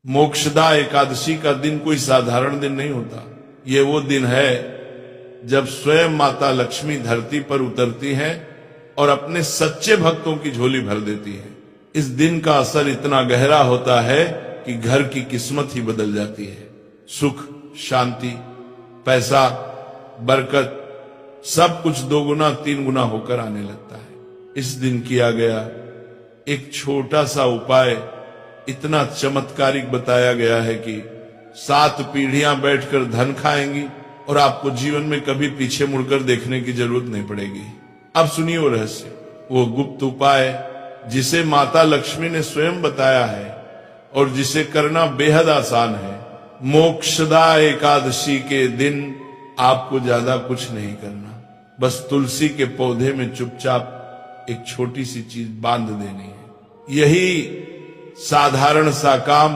मोक्षदा एकादशी का दिन कोई साधारण दिन नहीं होता। ये वो दिन है जब स्वयं माता लक्ष्मी धरती पर उतरती हैं और अपने सच्चे भक्तों की झोली भर देती है। इस दिन का असर इतना गहरा होता है कि घर की किस्मत ही बदल जाती है। सुख, शांति, पैसा, बरकत सब कुछ 2 गुना 3 गुना होकर आने लगता है। इस दिन किया गया एक छोटा सा उपाय इतना चमत्कारिक बताया गया है कि 7 पीढ़ियां बैठकर धन खाएंगी और आपको जीवन में कभी पीछे मुड़कर देखने की जरूरत नहीं पड़ेगी। अब सुनिए वो रहस्य, वो गुप्त उपाय जिसे माता लक्ष्मी ने स्वयं बताया है और जिसे करना बेहद आसान है। मोक्षदा एकादशी के दिन आपको ज्यादा कुछ नहीं करना, बस तुलसी के पौधे में चुपचाप एक छोटी सी चीज बांध देनी है। यही साधारण सा काम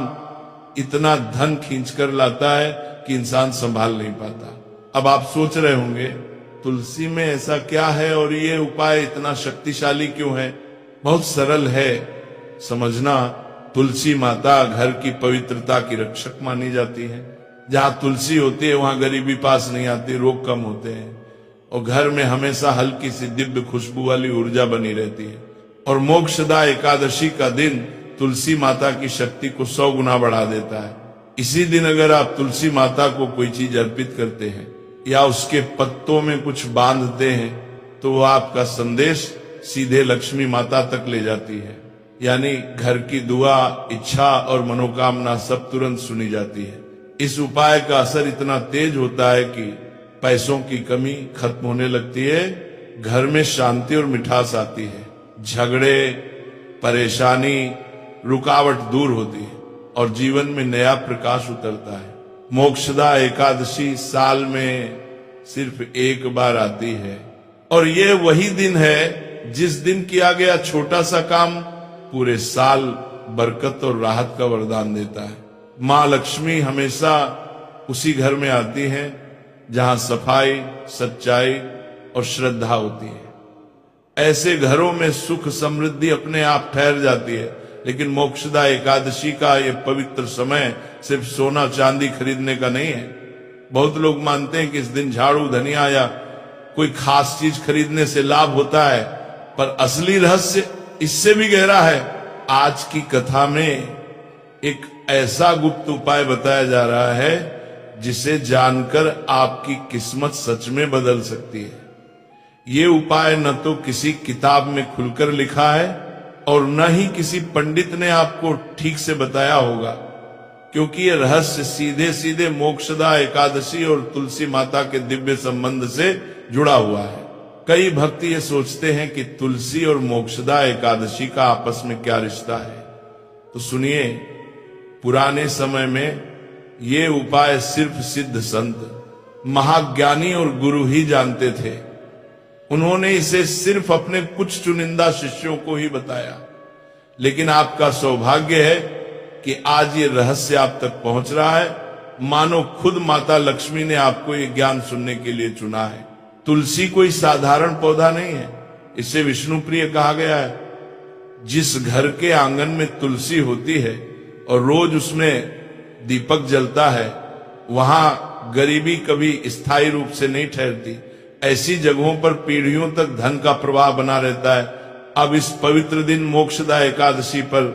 इतना धन खींच कर लाता है कि इंसान संभाल नहीं पाता। अब आप सोच रहे होंगे तुलसी में ऐसा क्या है और ये उपाय इतना शक्तिशाली क्यों है? बहुत सरल है समझना। तुलसी माता घर की पवित्रता की रक्षक मानी जाती है। जहां तुलसी होती है वहां गरीबी पास नहीं आती, रोग कम होते हैं और घर में हमेशा हल्की सी दिव्य खुशबू वाली ऊर्जा बनी रहती है। और मोक्षदा एकादशी का दिन तुलसी माता की शक्ति को 100 गुना बढ़ा देता है। इसी दिन अगर आप तुलसी माता को कोई चीज अर्पित करते हैं या उसके पत्तों में कुछ बांधते हैं तो वो आपका संदेश सीधे लक्ष्मी माता तक ले जाती है। यानी घर की दुआ, इच्छा और मनोकामना सब तुरंत सुनी जाती है। इस उपाय का असर इतना तेज होता है कि पैसों की कमी खत्म होने लगती है, घर में शांति और मिठास आती है, झगड़े, परेशानी, रुकावट दूर होती है और जीवन में नया प्रकाश उतरता है। मोक्षदा एकादशी साल में सिर्फ एक बार आती है और ये वही दिन है जिस दिन किया गया छोटा सा काम पूरे साल बरकत और राहत का वरदान देता है। माँ लक्ष्मी हमेशा उसी घर में आती हैं जहां सफाई, सच्चाई और श्रद्धा होती है। ऐसे घरों में सुख समृद्धि अपने आप ठहर जाती है। लेकिन मोक्षदा एकादशी का ये पवित्र समय सिर्फ सोना चांदी खरीदने का नहीं है। बहुत लोग मानते हैं कि इस दिन झाड़ू, धनिया या कोई खास चीज खरीदने से लाभ होता है, पर असली रहस्य इससे भी गहरा है। आज की कथा में एक ऐसा गुप्त उपाय बताया जा रहा है जिसे जानकर आपकी किस्मत सच में बदल सकती है। ये उपाय न तो किसी किताब में खुलकर लिखा है और न ही किसी पंडित ने आपको ठीक से बताया होगा, क्योंकि ये रहस्य सीधे सीधे मोक्षदा एकादशी और तुलसी माता के दिव्य संबंध से जुड़ा हुआ है। कई भक्त ये सोचते हैं कि तुलसी और मोक्षदा एकादशी का आपस में क्या रिश्ता है। तो सुनिए, पुराने समय में ये उपाय सिर्फ सिद्ध संत, महाज्ञानी और गुरु ही जानते थे। उन्होंने इसे सिर्फ अपने कुछ चुनिंदा शिष्यों को ही बताया। लेकिन आपका सौभाग्य है कि आज ये रहस्य आप तक पहुंच रहा है, मानो खुद माता लक्ष्मी ने आपको ये ज्ञान सुनने के लिए चुना है। तुलसी कोई साधारण पौधा नहीं है, इसे विष्णु प्रिय कहा गया है। जिस घर के आंगन में तुलसी होती है और रोज उसमें दीपक जलता है, वहां गरीबी कभी स्थायी रूप से नहीं ठहरती। ऐसी जगहों पर पीढ़ियों तक धन का प्रवाह बना रहता है। अब इस पवित्र दिन मोक्षदा एकादशी पर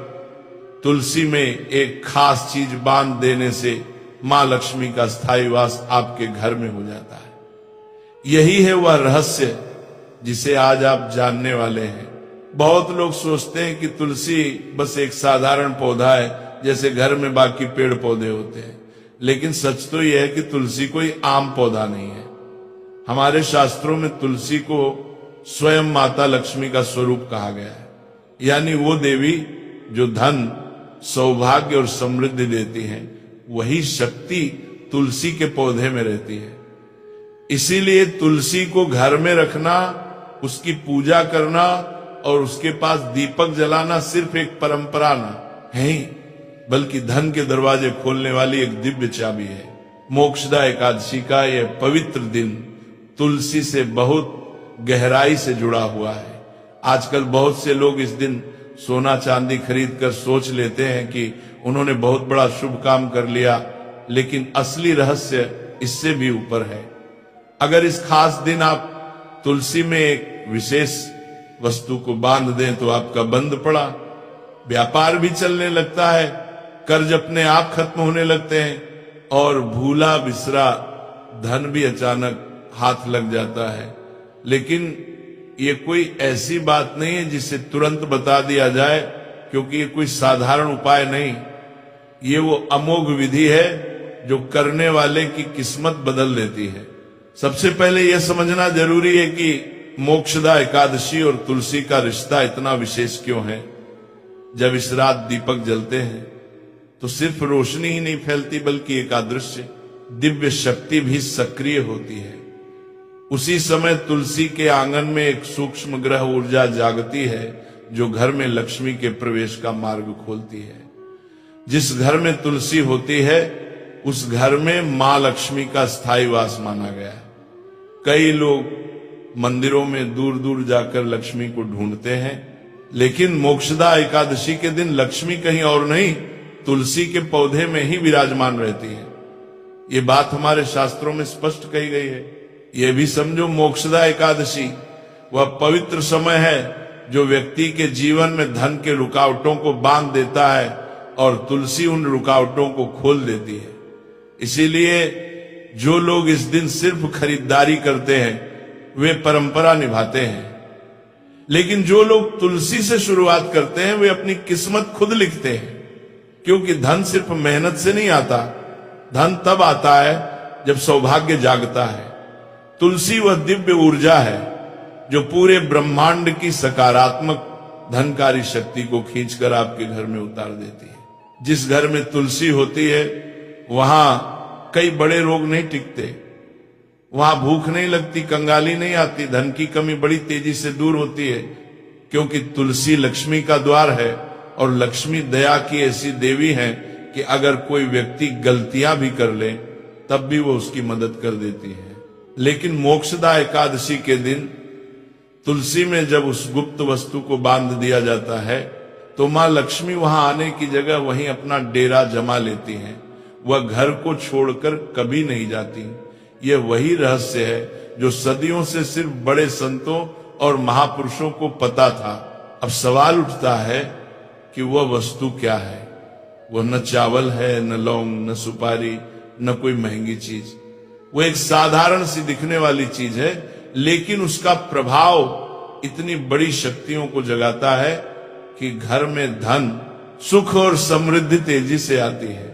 तुलसी में एक खास चीज बांध देने से मां लक्ष्मी का स्थायी वास आपके घर में हो जाता है। यही है वह रहस्य जिसे आज आप जानने वाले हैं। बहुत लोग सोचते हैं कि तुलसी बस एक साधारण पौधा है, जैसे घर में बाकी पेड़ पौधे होते हैं। लेकिन सच तो यह है कि तुलसी कोई आम पौधा नहीं है। हमारे शास्त्रों में तुलसी को स्वयं माता लक्ष्मी का स्वरूप कहा गया है, यानी वो देवी जो धन, सौभाग्य और समृद्धि देती हैं। वही शक्ति तुलसी के पौधे में रहती है। इसीलिए तुलसी को घर में रखना, उसकी पूजा करना और उसके पास दीपक जलाना सिर्फ एक परंपरा न है ही, बल्कि धन के दरवाजे खोलने वाली एक दिव्य चाबी है। मोक्षदा एकादशी का यह पवित्र दिन तुलसी से बहुत गहराई से जुड़ा हुआ है। आजकल बहुत से लोग इस दिन सोना चांदी खरीद कर सोच लेते हैं कि उन्होंने बहुत बड़ा शुभ काम कर लिया, लेकिन असली रहस्य इससे भी ऊपर है। अगर इस खास दिन आप तुलसी में एक विशेष वस्तु को बांध दें तो आपका बंद पड़ा व्यापार भी चलने लगता है, कर्ज अपने आप खत्म होने लगते हैं और भूला बिसरा धन भी अचानक हाथ लग जाता है। लेकिन ये कोई ऐसी बात नहीं है जिसे तुरंत बता दिया जाए, क्योंकि ये कोई साधारण उपाय नहीं, ये वो अमोघ विधि है जो करने वाले की किस्मत बदल देती है। सबसे पहले यह समझना जरूरी है कि मोक्षदा एकादशी और तुलसी का रिश्ता इतना विशेष क्यों है। जब इस रात दीपक जलते हैं तो सिर्फ रोशनी ही नहीं फैलती, बल्कि एक अदृश्य दिव्य शक्ति भी सक्रिय होती है। उसी समय तुलसी के आंगन में एक सूक्ष्म ग्रह ऊर्जा जागती है जो घर में लक्ष्मी के प्रवेश का मार्ग खोलती है। जिस घर में तुलसी होती है उस घर में मां लक्ष्मी का स्थायी वास माना गया है। कई लोग मंदिरों में दूर दूर जाकर लक्ष्मी को ढूंढते हैं, लेकिन मोक्षदा एकादशी के दिन लक्ष्मी कहीं और नहीं, तुलसी के पौधे में ही विराजमान रहती है। ये बात हमारे शास्त्रों में स्पष्ट कही गई है। यह भी समझो, मोक्षदा एकादशी वह पवित्र समय है जो व्यक्ति के जीवन में धन के रुकावटों को बांध देता है और तुलसी उन रुकावटों को खोल देती है। इसीलिए जो लोग इस दिन सिर्फ खरीदारी करते हैं वे परंपरा निभाते हैं, लेकिन जो लोग तुलसी से शुरुआत करते हैं वे अपनी किस्मत खुद लिखते हैं। क्योंकि धन सिर्फ मेहनत से नहीं आता, धन तब आता है जब सौभाग्य जागता है। तुलसी वह दिव्य ऊर्जा है जो पूरे ब्रह्मांड की सकारात्मक धनकारी शक्ति को खींचकर आपके घर में उतार देती है। जिस घर में तुलसी होती है वहां कई बड़े रोग नहीं टिकते, वहां भूख नहीं लगती, कंगाली नहीं आती, धन की कमी बड़ी तेजी से दूर होती है। क्योंकि तुलसी लक्ष्मी का द्वार है और लक्ष्मी दया की ऐसी देवी है कि अगर कोई व्यक्ति गलतियां भी कर ले तब भी वो उसकी मदद कर देती है। लेकिन मोक्षदा एकादशी के दिन तुलसी में जब उस गुप्त वस्तु को बांध दिया जाता है तो मां लक्ष्मी वहां आने की जगह वहीं अपना डेरा जमा लेती हैं। वह घर को छोड़कर कभी नहीं जाती। यह वही रहस्य है जो सदियों से सिर्फ बड़े संतों और महापुरुषों को पता था। अब सवाल उठता है कि वह वस्तु क्या है। वह न चावल है, न लौंग, न सुपारी, न कोई महंगी चीज। वो एक साधारण सी दिखने वाली चीज है, लेकिन उसका प्रभाव इतनी बड़ी शक्तियों को जगाता है कि घर में धन, सुख और समृद्धि तेजी से आती है।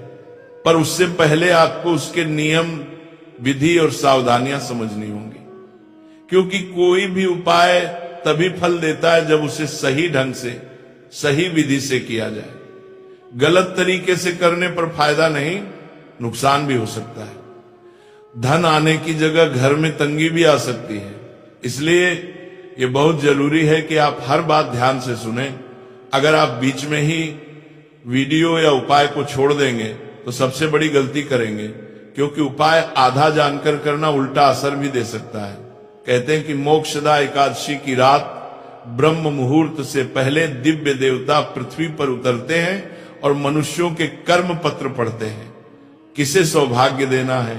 पर उससे पहले आपको उसके नियम, विधि और सावधानियां समझनी होंगी। क्योंकि कोई भी उपाय तभी फल देता है जब उसे सही ढंग से, सही विधि से किया जाए। गलत तरीके से करने पर फायदा नहीं, नुकसान भी हो सकता है। धन आने की जगह घर में तंगी भी आ सकती है। इसलिए यह बहुत जरूरी है कि आप हर बात ध्यान से सुनें। अगर आप बीच में ही वीडियो या उपाय को छोड़ देंगे तो सबसे बड़ी गलती करेंगे, क्योंकि उपाय आधा जानकर करना उल्टा असर भी दे सकता है। कहते हैं कि मोक्षदा एकादशी की रात ब्रह्म मुहूर्त से पहले दिव्य देवता पृथ्वी पर उतरते हैं और मनुष्यों के कर्म पत्र पढ़ते हैं। किसे सौभाग्य देना है,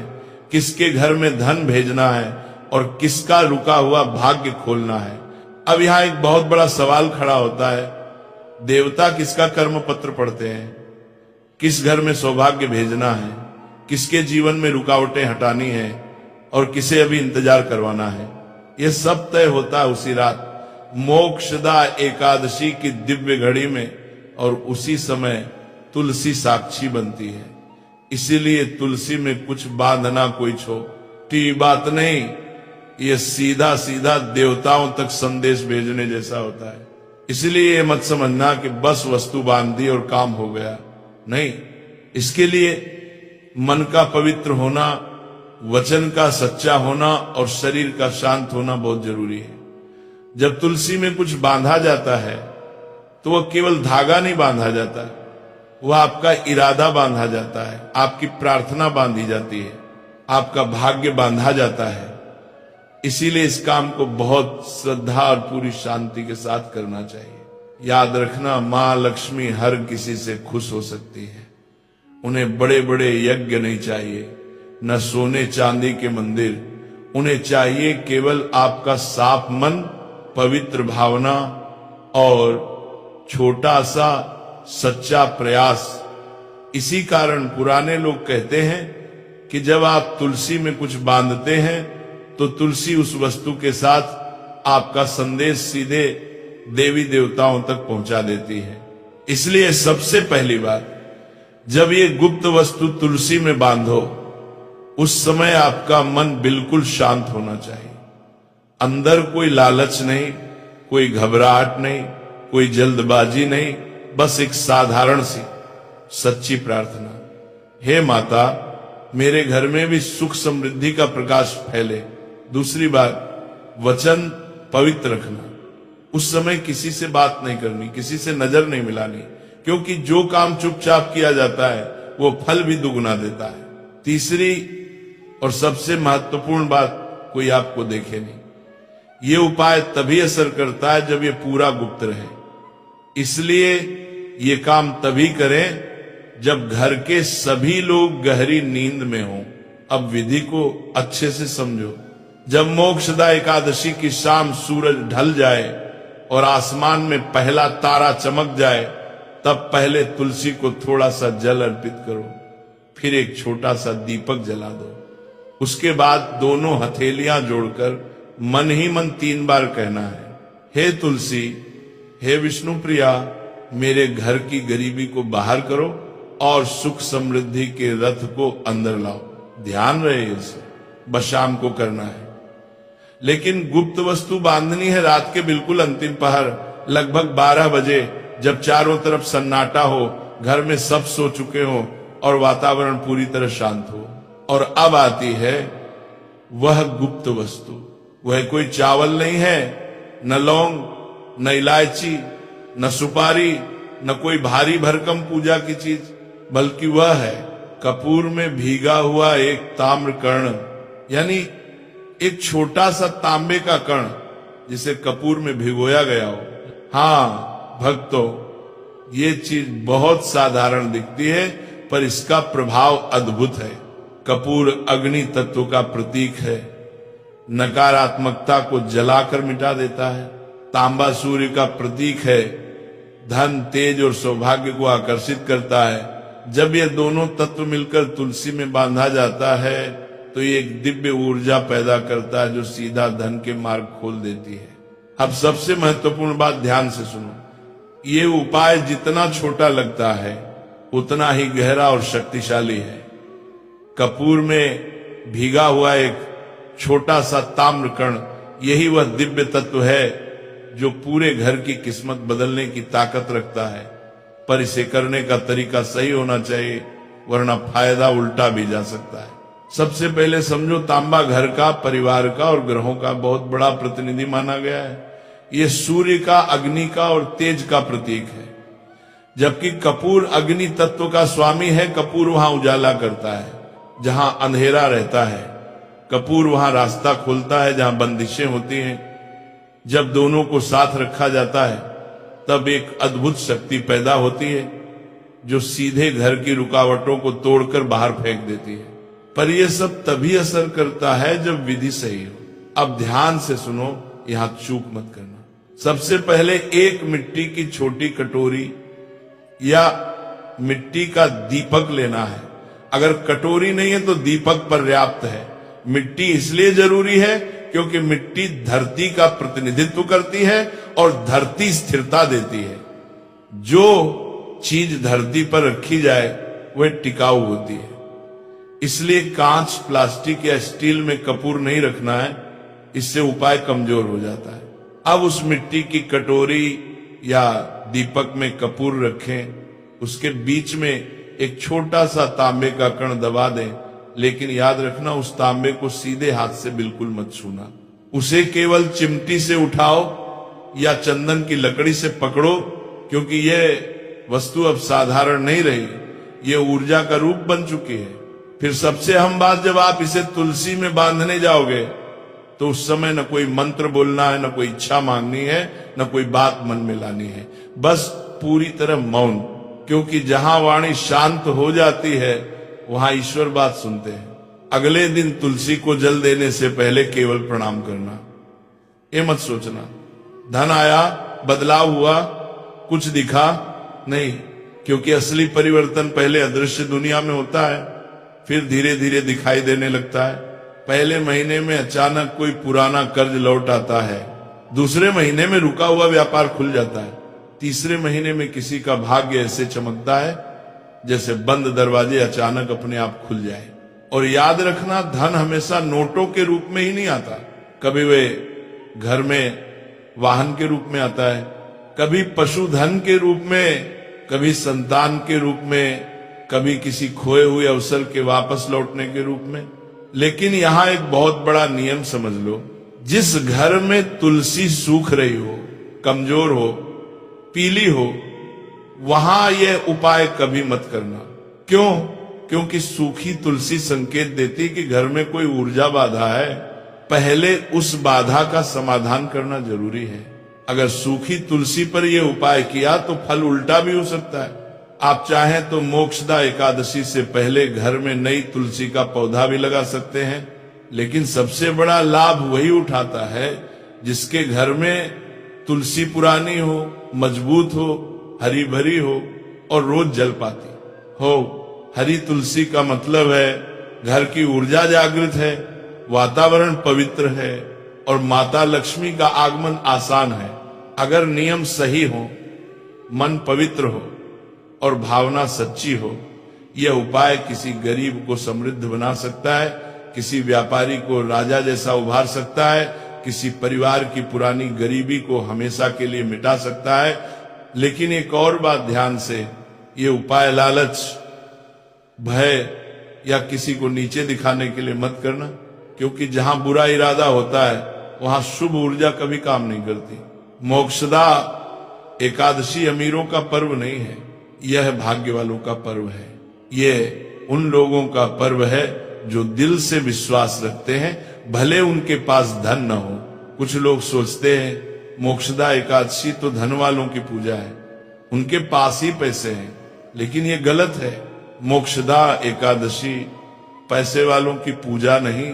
किसके घर में धन भेजना है और किसका रुका हुआ भाग्य खोलना है। अब यहां एक बहुत बड़ा सवाल खड़ा होता है, देवता किसका कर्म पत्र पढ़ते हैं, किस घर में सौभाग्य भेजना है, किसके जीवन में रुकावटें हटानी है और किसे अभी इंतजार करवाना है। यह सब तय होता है उसी रात मोक्षदा एकादशी की दिव्य घड़ी में, और उसी समय तुलसी साक्षी बनती है। इसीलिए तुलसी में कुछ बांधना कोई छोटी बात नहीं, यह सीधा सीधा देवताओं तक संदेश भेजने जैसा होता है। इसलिए यह मत समझना कि बस वस्तु बांध दी और काम हो गया, नहीं। इसके लिए मन का पवित्र होना, वचन का सच्चा होना और शरीर का शांत होना बहुत जरूरी है। जब तुलसी में कुछ बांधा जाता है तो वह केवल धागा नहीं बांधा जाता, वह आपका इरादा बांधा जाता है, आपकी प्रार्थना बांधी जाती है, आपका भाग्य बांधा जाता है। इसीलिए इस काम को बहुत श्रद्धा और पूरी शांति के साथ करना चाहिए। याद रखना, मां लक्ष्मी हर किसी से खुश हो सकती है। उन्हें बड़े बड़े यज्ञ नहीं चाहिए, न सोने चांदी के मंदिर। उन्हें चाहिए केवल आपका साफ मन, पवित्र भावना और छोटा सा सच्चा प्रयास। इसी कारण पुराने लोग कहते हैं कि जब आप तुलसी में कुछ बांधते हैं तो तुलसी उस वस्तु के साथ आपका संदेश सीधे देवी देवताओं तक पहुंचा देती है। इसलिए सबसे पहली बात, जब ये गुप्त वस्तु तुलसी में बांधो, उस समय आपका मन बिल्कुल शांत होना चाहिए। अंदर कोई लालच नहीं, कोई घबराहट नहीं, कोई जल्दबाजी नहीं, बस एक साधारण सी सच्ची प्रार्थना, हे माता मेरे घर में भी सुख समृद्धि का प्रकाश फैले। दूसरी बात, वचन पवित्र रखना। उस समय किसी से बात नहीं करनी, किसी से नजर नहीं मिलानी, क्योंकि जो काम चुपचाप किया जाता है वो फल भी दुगुना देता है। तीसरी और सबसे महत्वपूर्ण बात, कोई आपको देखे नहीं। ये उपाय तभी असर करता है जब ये पूरा गुप्त रहे। इसलिए ये काम तभी करें जब घर के सभी लोग गहरी नींद में हों। अब विधि को अच्छे से समझो। जब मोक्षदा एकादशी की शाम सूरज ढल जाए और आसमान में पहला तारा चमक जाए, तब पहले तुलसी को थोड़ा सा जल अर्पित करो, फिर एक छोटा सा दीपक जला दो। उसके बाद दोनों हथेलियां जोड़कर मन ही मन 3 बार कहना है, हे तुलसी, हे विष्णु प्रिया, मेरे घर की गरीबी को बाहर करो और सुख समृद्धि के रथ को अंदर लाओ। ध्यान रहे इसे, बस शाम को करना है। लेकिन गुप्त वस्तु बांधनी है रात के बिल्कुल अंतिम पहर, लगभग 12 बजे, जब चारों तरफ सन्नाटा हो, घर में सब सो चुके हो और वातावरण पूरी तरह शांत हो। और अब आती है वह गुप्त वस्तु। वह कोई चावल नहीं है, न लौंग, न इलायची, न सुपारी, न कोई भारी भरकम पूजा की चीज, बल्कि वह है कपूर में भीगा हुआ एक ताम्र कर्ण, यानी एक छोटा सा तांबे का कण जिसे कपूर में भिगोया गया हो। हाँ भक्तों, ये चीज बहुत साधारण दिखती है, पर इसका प्रभाव अद्भुत है। कपूर अग्नि तत्व का प्रतीक है, नकारात्मकता को जलाकर मिटा देता है। तांबा सूर्य का प्रतीक है, धन, तेज और सौभाग्य को आकर्षित करता है। जब ये दोनों तत्व मिलकर तुलसी में बांधा जाता है तो ये एक दिव्य ऊर्जा पैदा करता है जो सीधा धन के मार्ग खोल देती है। अब सबसे महत्वपूर्ण बात ध्यान से सुनो। ये उपाय जितना छोटा लगता है उतना ही गहरा और शक्तिशाली है। कपूर में भीगा हुआ एक छोटा सा ताम्र कण, यही वह दिव्य तत्व है जो पूरे घर की किस्मत बदलने की ताकत रखता है। पर इसे करने का तरीका सही होना चाहिए, वरना फायदा उल्टा भी जा सकता है। सबसे पहले समझो, तांबा घर का, परिवार का और ग्रहों का बहुत बड़ा प्रतिनिधि माना गया है। यह सूर्य का, अग्नि का और तेज का प्रतीक है, जबकि कपूर अग्नि तत्व का स्वामी है। कपूर वहां उजाला करता है जहां अंधेरा रहता है, कपूर वहां रास्ता खोलता है जहां बंदिशें होती हैं। जब दोनों को साथ रखा जाता है तब एक अद्भुत शक्ति पैदा होती है जो सीधे घर की रुकावटों को तोड़कर बाहर फेंक देती है। पर यह सब तभी असर करता है जब विधि सही हो। अब ध्यान से सुनो, यहां चूक मत करना। सबसे पहले एक मिट्टी की छोटी कटोरी या मिट्टी का दीपक लेना है। अगर कटोरी नहीं है तो दीपक पर्याप्त है। मिट्टी इसलिए जरूरी है क्योंकि मिट्टी धरती का प्रतिनिधित्व करती है और धरती स्थिरता देती है। जो चीज धरती पर रखी जाए वह टिकाऊ होती है। इसलिए कांच, प्लास्टिक या स्टील में कपूर नहीं रखना है, इससे उपाय कमजोर हो जाता है। अब उस मिट्टी की कटोरी या दीपक में कपूर रखें, उसके बीच में एक छोटा सा तांबे का कण दबा दें, लेकिन याद रखना उस तांबे को सीधे हाथ से बिल्कुल मत छूना। उसे केवल चिमटी से उठाओ या चंदन की लकड़ी से पकड़ो, क्योंकि यह वस्तु अब साधारण नहीं रही, यह ऊर्जा का रूप बन चुकी है। फिर सबसे अहम बात, जब आप इसे तुलसी में बांधने जाओगे तो उस समय न कोई मंत्र बोलना है, न कोई इच्छा मांगनी है, न कोई बात मन में लानी है। बस पूरी तरह मौन, क्योंकि जहां वाणी शांत हो जाती है वहां ईश्वर बात सुनते हैं। अगले दिन तुलसी को जल देने से पहले केवल प्रणाम करना, ये मत सोचना धन आया, बदलाव हुआ, कुछ दिखा, नहीं, क्योंकि असली परिवर्तन पहले अदृश्य दुनिया में होता है, फिर धीरे धीरे दिखाई देने लगता है। पहले महीने में अचानक कोई पुराना कर्ज लौट आता है, दूसरे महीने में रुका हुआ व्यापार खुल जाता है, तीसरे महीने में किसी का भाग्य ऐसे चमकता है जैसे बंद दरवाजे अचानक अपने आप खुल जाए। और याद रखना, धन हमेशा नोटों के रूप में ही नहीं आता, कभी वे घर में वाहन के रूप में आता है, कभी पशुधन के रूप में, कभी संतान के रूप में, कभी किसी खोए हुए अवसर के वापस लौटने के रूप में। लेकिन यहां एक बहुत बड़ा नियम समझ लो, जिस घर में तुलसी सूख रही हो, कमजोर हो, पीली हो, वहां यह उपाय कभी मत करना। क्यों? क्योंकि सूखी तुलसी संकेत देती कि घर में कोई ऊर्जा बाधा है, पहले उस बाधा का समाधान करना जरूरी है। अगर सूखी तुलसी पर यह उपाय किया तो फल उल्टा भी हो सकता है। आप चाहें तो मोक्षदा एकादशी से पहले घर में नई तुलसी का पौधा भी लगा सकते हैं, लेकिन सबसे बड़ा लाभ वही उठाता है जिसके घर में तुलसी पुरानी हो, मजबूत हो, हरी भरी हो और रोज जल पाती हो। हरी तुलसी का मतलब है घर की ऊर्जा जागृत है, वातावरण पवित्र है और माता लक्ष्मी का आगमन आसान है। अगर नियम सही हो, मन पवित्र हो और भावना सच्ची हो, यह उपाय किसी गरीब को समृद्ध बना सकता है, किसी व्यापारी को राजा जैसा उभार सकता है, किसी परिवार की पुरानी गरीबी को हमेशा के लिए मिटा सकता है। लेकिन एक और बात ध्यान से, ये उपाय लालच, भय या किसी को नीचे दिखाने के लिए मत करना, क्योंकि जहां बुरा इरादा होता है वहां शुभ ऊर्जा कभी काम नहीं करती। मोक्षदा एकादशी अमीरों का पर्व नहीं है, यह भाग्य वालों का पर्व है। यह उन लोगों का पर्व है जो दिल से विश्वास रखते हैं, भले उनके पास धन न हो। कुछ लोग सोचते हैं मोक्षदा एकादशी तो धन वालों की पूजा है, उनके पास ही पैसे हैं, लेकिन यह गलत है। मोक्षदा एकादशी पैसे वालों की पूजा नहीं,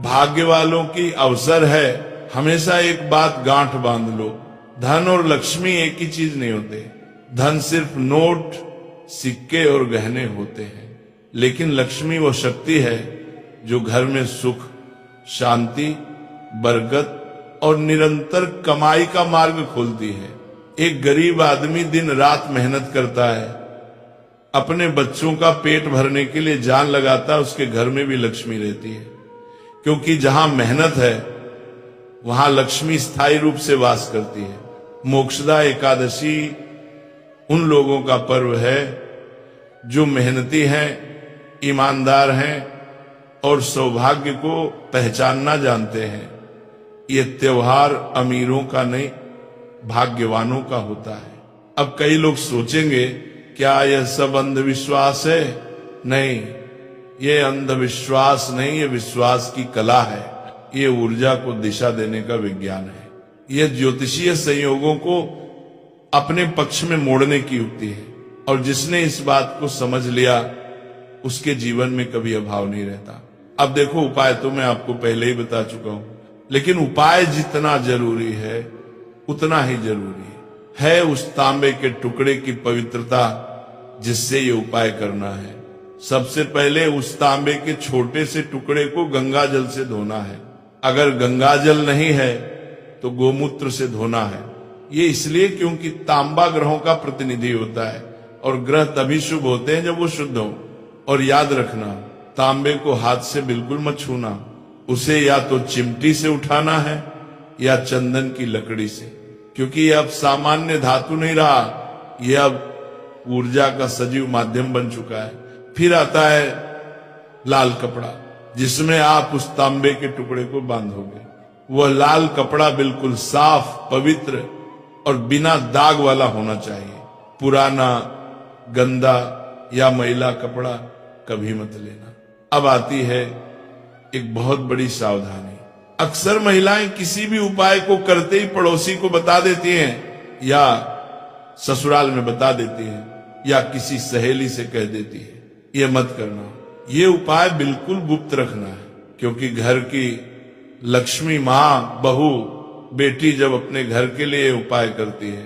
भाग्य वालों की अवसर है। हमेशा एक बात गांठ बांध लो, धन और लक्ष्मी एक ही चीज नहीं होते। धन सिर्फ नोट, सिक्के और गहने होते हैं, लेकिन लक्ष्मी वो शक्ति है जो घर में सुख, शांति, बरकत और निरंतर कमाई का मार्ग खोलती है। एक गरीब आदमी दिन रात मेहनत करता है, अपने बच्चों का पेट भरने के लिए जान लगाता है, उसके घर में भी लक्ष्मी रहती है, क्योंकि जहां मेहनत है वहां लक्ष्मी स्थायी रूप से वास करती है। मोक्षदा एकादशी उन लोगों का पर्व है जो मेहनती हैं, ईमानदार हैं और सौभाग्य को पहचानना जानते हैं। ये त्योहार अमीरों का नहीं, भाग्यवानों का होता है। अब कई लोग सोचेंगे क्या यह सब अंधविश्वास है? नहीं, ये अंधविश्वास नहीं, ये विश्वास की कला है। ये ऊर्जा को दिशा देने का विज्ञान है। यह ज्योतिषीय संयोगों को अपने पक्ष में मोड़ने की युक्ति है, और जिसने इस बात को समझ लिया उसके जीवन में कभी अभाव नहीं रहता। अब देखो, उपाय तो मैं आपको पहले ही बता चुका हूं, लेकिन उपाय जितना जरूरी है उतना ही जरूरी है उस तांबे के टुकड़े की पवित्रता जिससे ये उपाय करना है। सबसे पहले उस तांबे के छोटे से टुकड़े को गंगा जल से धोना है। अगर गंगा जल नहीं है तो गोमूत्र से धोना है। ये इसलिए क्योंकि तांबा ग्रहों का प्रतिनिधि होता है और ग्रह तभी शुभ होते हैं जब वो शुद्ध हो। और याद रखना, तांबे को हाथ से बिल्कुल मत छूना, उसे या तो चिमटी से उठाना है या चंदन की लकड़ी से, क्योंकि ये अब सामान्य धातु नहीं रहा, ये अब ऊर्जा का सजीव माध्यम बन चुका है। फिर आता है लाल कपड़ा, जिसमें आप उस तांबे के टुकड़े को बांधोगे। वह लाल कपड़ा बिल्कुल साफ, पवित्र और बिना दाग वाला होना चाहिए। पुराना, गंदा या मैला कपड़ा कभी मत लेना। अब आती है एक बहुत बड़ी सावधानी। अक्सर महिलाएं किसी भी उपाय को करते ही पड़ोसी को बता देती हैं या ससुराल में बता देती हैं, या किसी सहेली से कह देती है। ये मत करना। ये उपाय बिल्कुल गुप्त रखना है, क्योंकि घर की लक्ष्मी माँ, बहू, बेटी जब अपने घर के लिए उपाय करती है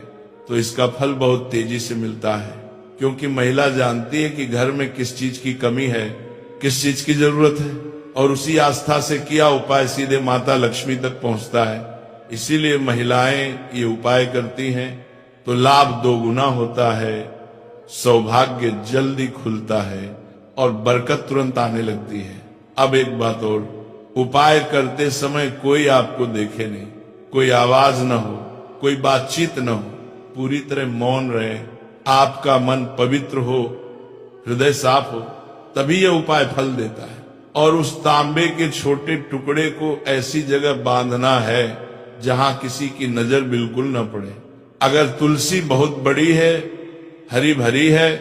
तो इसका फल बहुत तेजी से मिलता है, क्योंकि महिला जानती है कि घर में किस चीज की कमी है, किस चीज की जरूरत है, और उसी आस्था से किया उपाय सीधे माता लक्ष्मी तक पहुंचता है। इसीलिए महिलाएं ये उपाय करती हैं तो लाभ दोगुना होता है, सौभाग्य जल्दी खुलता है और बरकत तुरंत आने लगती है। अब एक बात और, उपाय करते समय कोई आपको देखे नहीं, कोई आवाज न हो, कोई बातचीत न हो, पूरी तरह मौन रहे, आपका मन पवित्र हो, हृदय साफ हो, तभी यह उपाय फल देता है। और उस तांबे के छोटे टुकड़े को ऐसी जगह बांधना है जहां किसी की नजर बिल्कुल न पड़े। अगर तुलसी बहुत बड़ी है, हरी भरी है,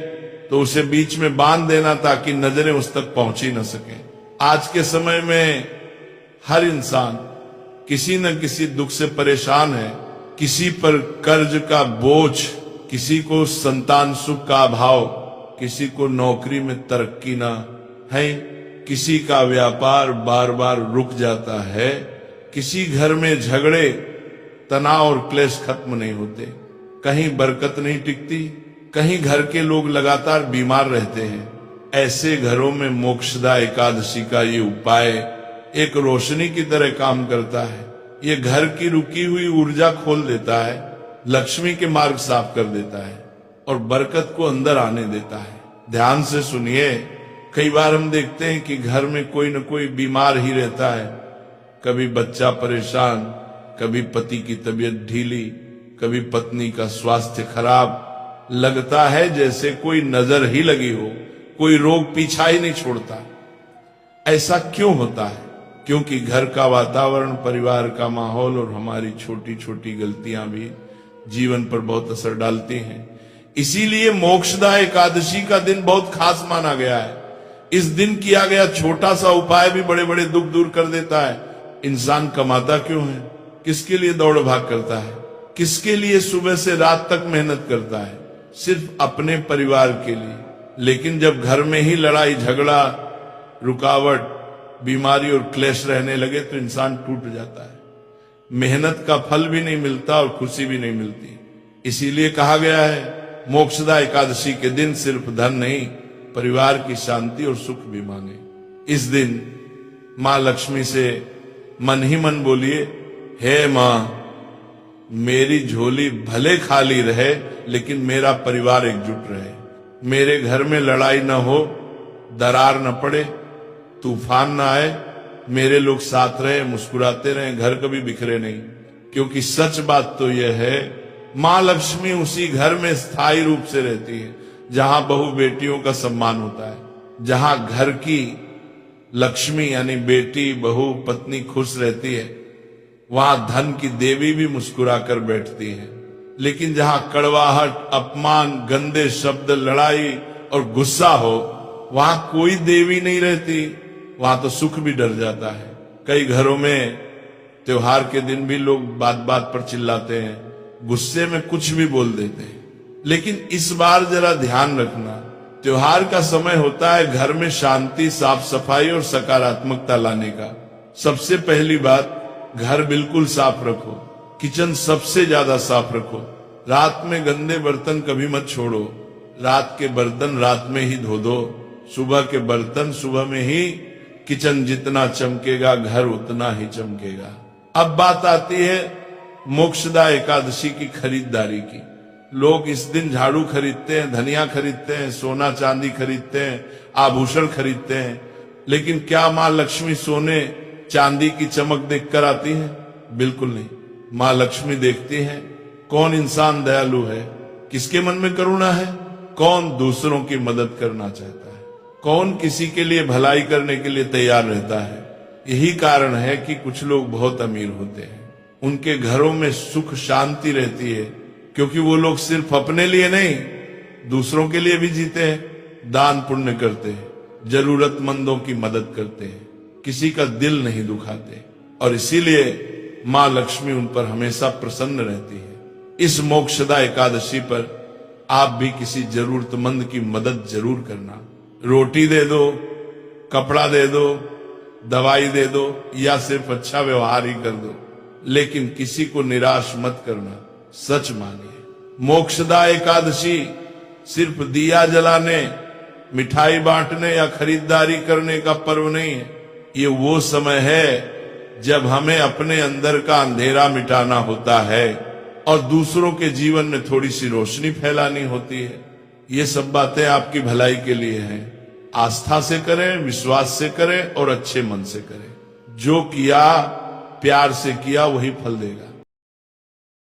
तो उसे बीच में बांध देना ताकि नजरें उस तक पहुंच ही न सके। आज के समय में हर इंसान किसी न किसी दुख से परेशान है, किसी पर कर्ज का बोझ, किसी को संतान सुख का अभाव, किसी को नौकरी में तरक्की ना है, किसी का व्यापार बार बार रुक जाता है, किसी घर में झगड़े, तनाव और क्लेश खत्म नहीं होते, कहीं बरकत नहीं टिकती, कहीं घर के लोग लगातार बीमार रहते हैं। ऐसे घरों में मोक्षदा एकादशी का ये उपाय एक रोशनी की तरह काम करता है। ये घर की रुकी हुई ऊर्जा खोल देता है, लक्ष्मी के मार्ग साफ कर देता है और बरकत को अंदर आने देता है। ध्यान से सुनिए, कई बार हम देखते हैं कि घर में कोई न कोई बीमार ही रहता है, कभी बच्चा परेशान, कभी पति की तबीयत ढीली, कभी पत्नी का स्वास्थ्य खराब। लगता है जैसे कोई नजर ही लगी हो, कोई रोग पीछा ही नहीं छोड़ता। ऐसा क्यों होता है? क्योंकि घर का वातावरण, परिवार का माहौल और हमारी छोटी छोटी गलतियां भी जीवन पर बहुत असर डालती हैं। इसीलिए मोक्षदा एकादशी का दिन बहुत खास माना गया है। इस दिन किया गया छोटा सा उपाय भी बड़े बड़े दुख दूर कर देता है। इंसान कमाता क्यों है? किसके लिए दौड़ भाग करता है? किसके लिए सुबह से रात तक मेहनत करता है? सिर्फ अपने परिवार के लिए। लेकिन जब घर में ही लड़ाई झगड़ा, रुकावट, बीमारी और क्लेश रहने लगे तो इंसान टूट जाता है। मेहनत का फल भी नहीं मिलता और खुशी भी नहीं मिलती। इसीलिए कहा गया है मोक्षदा एकादशी के दिन सिर्फ धन नहीं, परिवार की शांति और सुख भी मांगे। इस दिन मां लक्ष्मी से मन ही मन बोलिए, हे मां, मेरी झोली भले खाली रहे लेकिन मेरा परिवार एकजुट रहे, मेरे घर में लड़ाई न हो, दरार न पड़े, तूफान न आए, मेरे लोग साथ रहे, मुस्कुराते रहे, घर कभी बिखरे नहीं। क्योंकि सच बात तो यह है, मां लक्ष्मी उसी घर में स्थायी रूप से रहती है जहां बहू बेटियों का सम्मान होता है, जहां घर की लक्ष्मी यानी बेटी, बहू, पत्नी खुश रहती है, वहां धन की देवी भी मुस्कुरा कर बैठती है। लेकिन जहां कड़वाहट, अपमान, गंदे शब्द, लड़ाई और गुस्सा हो, वहां कोई देवी नहीं रहती, वहां तो सुख भी डर जाता है। कई घरों में त्योहार के दिन भी लोग बात बात पर चिल्लाते हैं, गुस्से में कुछ भी बोल देते हैं। लेकिन इस बार जरा ध्यान रखना, त्योहार का समय होता है घर में शांति, साफ सफाई और सकारात्मकता लाने का। सबसे पहली बात, घर बिल्कुल साफ रखो, किचन सबसे ज्यादा साफ रखो। रात में गंदे बर्तन कभी मत छोड़ो, रात के बर्तन रात में ही धो दो, सुबह के बर्तन सुबह में ही। किचन जितना चमकेगा घर उतना ही चमकेगा। अब बात आती है मोक्षदा एकादशी की खरीदारी की। लोग इस दिन झाड़ू खरीदते हैं, धनिया खरीदते हैं, सोना चांदी खरीदते हैं, आभूषण खरीदते हैं। लेकिन क्या मां लक्ष्मी सोने चांदी की चमक देखकर आती है? बिल्कुल नहीं। मां लक्ष्मी देखती है कौन इंसान दयालु है, किसके मन में करुणा है, कौन दूसरों की मदद करना चाहता है, कौन किसी के लिए भलाई करने के लिए तैयार रहता है। यही कारण है कि कुछ लोग बहुत अमीर होते हैं, उनके घरों में सुख शांति रहती है, क्योंकि वो लोग सिर्फ अपने लिए नहीं, दूसरों के लिए भी जीते हैं, दान पुण्य करते हैं, जरूरतमंदों की मदद करते हैं, किसी का दिल नहीं दुखाते। और इसीलिए मां लक्ष्मी उन पर हमेशा प्रसन्न रहती है। इस मोक्षदा एकादशी पर आप भी किसी जरूरतमंद की मदद जरूर करना। रोटी दे दो, कपड़ा दे दो, दवाई दे दो या सिर्फ अच्छा व्यवहार ही कर दो, लेकिन किसी को निराश मत करना, सच मानिए। मोक्षदा एकादशी सिर्फ दिया जलाने, मिठाई बांटने या खरीदारी करने का पर्व नहीं है। ये वो समय है जब हमें अपने अंदर का अंधेरा मिटाना होता है और दूसरों के जीवन में थोड़ी सी रोशनी फैलानी होती है। ये सब बातें आपकी भलाई के लिए हैं। आस्था से करें, विश्वास से करें और अच्छे मन से करें। जो किया प्यार से किया वही फल देगा।